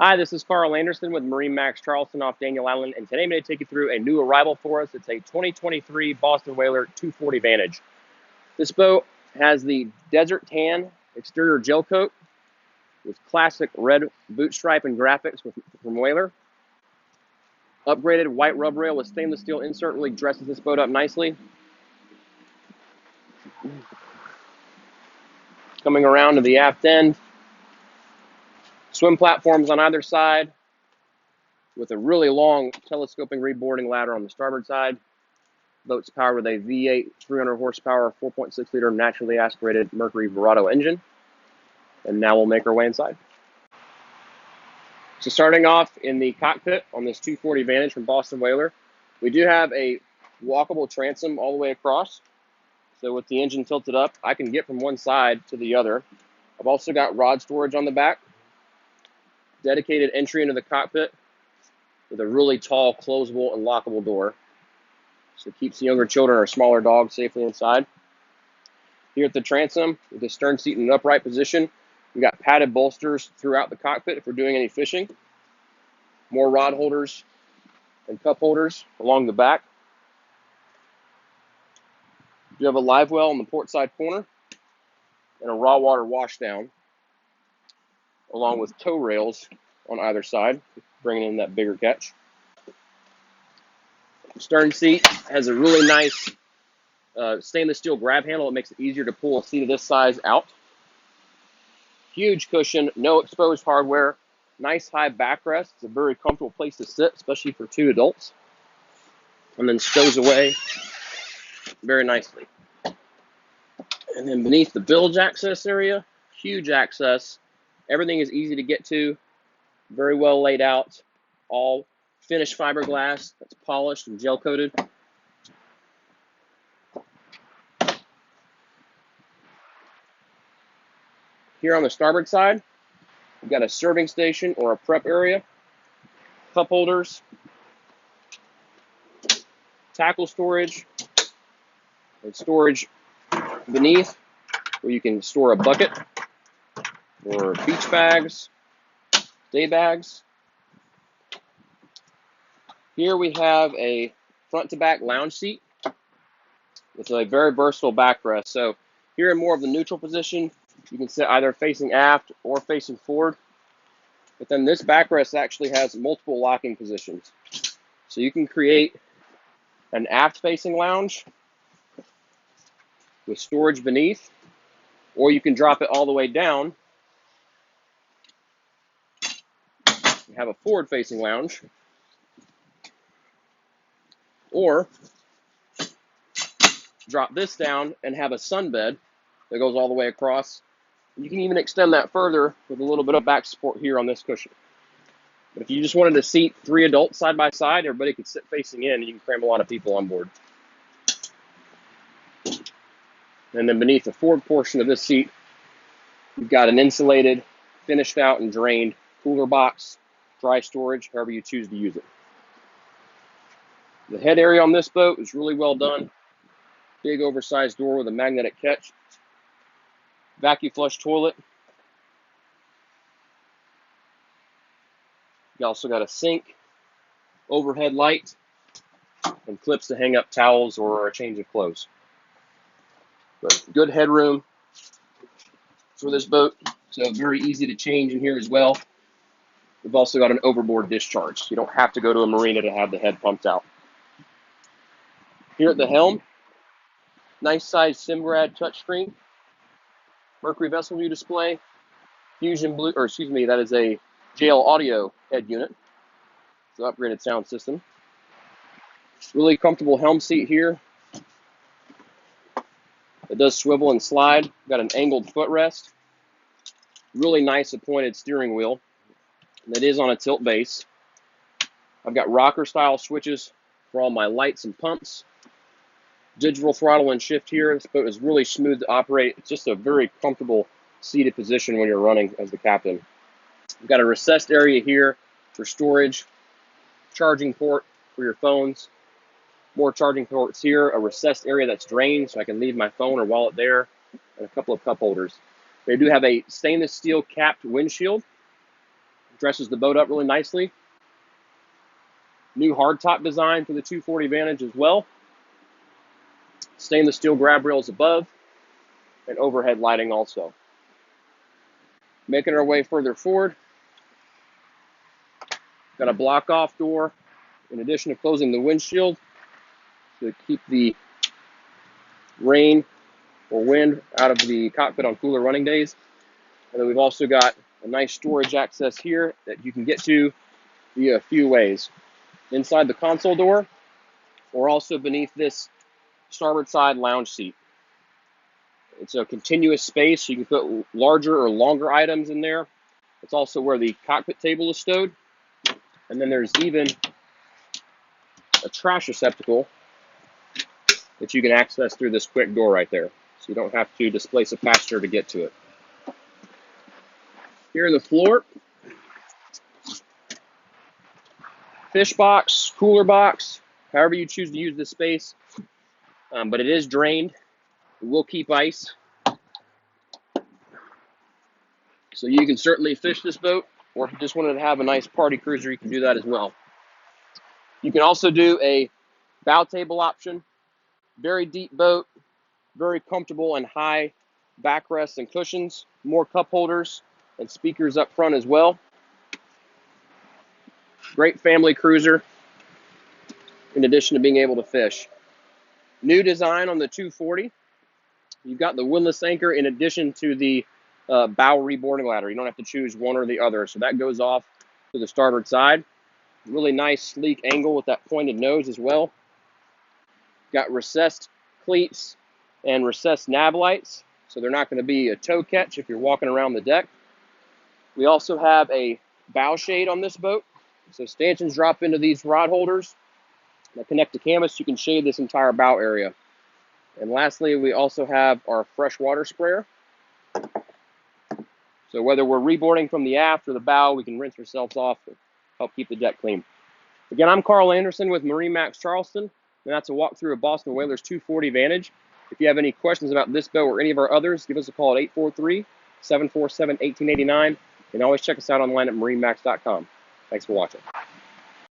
Hi, this is Carl Anderson with MarineMax Charleston off Daniel Island, and today I'm going to take you through a new arrival for us. It's a 2023 Boston Whaler 240 Vantage. This boat has the desert tan exterior gel coat with classic red boot stripe and graphics from Whaler. Upgraded white rub rail with stainless steel insert really dresses this boat up nicely. Coming around to the aft end, swim platforms on either side, with a really long telescoping reboarding ladder on the starboard side. Boat's powered with a V8 300 horsepower 4.6 liter naturally aspirated Mercury Verado engine. And now we'll make our way inside. So starting off in the cockpit on this 240 Vantage from Boston Whaler, we do have a walkable transom all the way across. So with the engine tilted up, I can get from one side to the other. I've also got rod storage on the back, dedicated entry into the cockpit, with a really tall, closable, and lockable door. So it keeps the younger children or smaller dogs safely inside. Here at the transom, with the stern seat in an upright position, we've got padded bolsters throughout the cockpit if we're doing any fishing. More rod holders and cup holders along the back. You have a live well in the port side corner and a raw water washdown, along with tow rails on either side, bringing in that bigger catch. The stern seat has a really nice stainless steel grab handle. It makes it easier to pull a seat of this size out. Huge cushion, no exposed hardware, nice high backrest. It's a very comfortable place to sit, especially for two adults. And then stows away very nicely. And then beneath the bilge access area, huge access. Everything is easy to get to, very well laid out, all finished fiberglass that's polished and gel coated. Here on the starboard side, we've got a serving station or a prep area, cup holders, tackle storage, and storage beneath where you can store a bucket or beach bags, day bags. Here we have a front to back lounge seat with a very versatile backrest. So here in more of the neutral position, you can sit either facing aft or facing forward. But then this backrest actually has multiple locking positions. So you can create an aft facing lounge with storage beneath, or you can drop it all the way down and have a forward facing lounge, or drop this down and have a sunbed that goes all the way across. You can even extend that further with a little bit of back support here on this cushion. But if you just wanted to seat three adults side by side, everybody could sit facing in and you can cram a lot of people on board. And then beneath the forward portion of this seat, you've got an insulated, finished out and drained cooler box, dry storage, however you choose to use it. The head area on this boat is really well done. Big oversized door with a magnetic catch. Vacuum flush toilet. You also got a sink, overhead light, and clips to hang up towels or a change of clothes. But good headroom for this boat, so very easy to change in here as well. We've also got an overboard discharge. You don't have to go to a marina to have the head pumped out. Here at the helm, nice size SimGrad touchscreen, Mercury vessel view display, Fusion Blue, or excuse me, that is a JL Audio head unit. It's an upgraded sound system. Really comfortable helm seat here. It does swivel and slide. Got an angled footrest. Really nice appointed steering wheel. That is on a tilt base. I've got rocker style switches for all my lights and pumps. Digital throttle and shift here. This boat is really smooth to operate. It's just a very comfortable seated position when you're running as the captain. We've got a recessed area here for storage, charging port for your phones, more charging ports here, a recessed area that's drained so I can leave my phone or wallet there, and a couple of cup holders. They do have a stainless steel capped windshield Dresses the boat up really nicely. New hardtop design for the 240 Vantage as well. Stainless steel grab rails above, and overhead lighting also. Making our way further forward, got a block off door in addition to closing the windshield to keep the rain or wind out of the cockpit on cooler running days. And then we've also got a nice storage access here that you can get to via a few ways. Inside the console door, or also beneath this starboard side lounge seat. It's a continuous space, so you can put larger or longer items in there. It's also where the cockpit table is stowed. And then there's even a trash receptacle that you can access through this quick door right there. So you don't have to displace a passenger to get to it. Here in the floor, fish box, cooler box, however you choose to use this space. But it is drained. It will keep ice. So you can certainly fish this boat, or if you just wanted to have a nice party cruiser, you can do that as well. You can also do a bow table option. Very deep boat, very comfortable and high backrests and cushions, more cup holders and speakers up front as well. Great family cruiser, in addition to being able to fish. New design on the 240. You've got the windlass anchor in addition to the bow reboarding ladder. You don't have to choose one or the other. So that goes off to the starboard side. Really nice, sleek angle with that pointed nose as well. Got recessed cleats and recessed nav lights, so they're not going to be a tow catch if you're walking around the deck. We also have a bow shade on this boat. So stanchions drop into these rod holders that connect to canvas. You can shade this entire bow area. And lastly, we also have our freshwater sprayer. So whether we're reboarding from the aft or the bow, we can rinse ourselves off and help keep the deck clean. Again, I'm Carl Anderson with MarineMax Charleston, and that's a walkthrough of Boston Whaler's 240 Vantage. If you have any questions about this boat or any of our others, give us a call at 843-747-1889, and always check us out online at marinemax.com. Thanks for watching.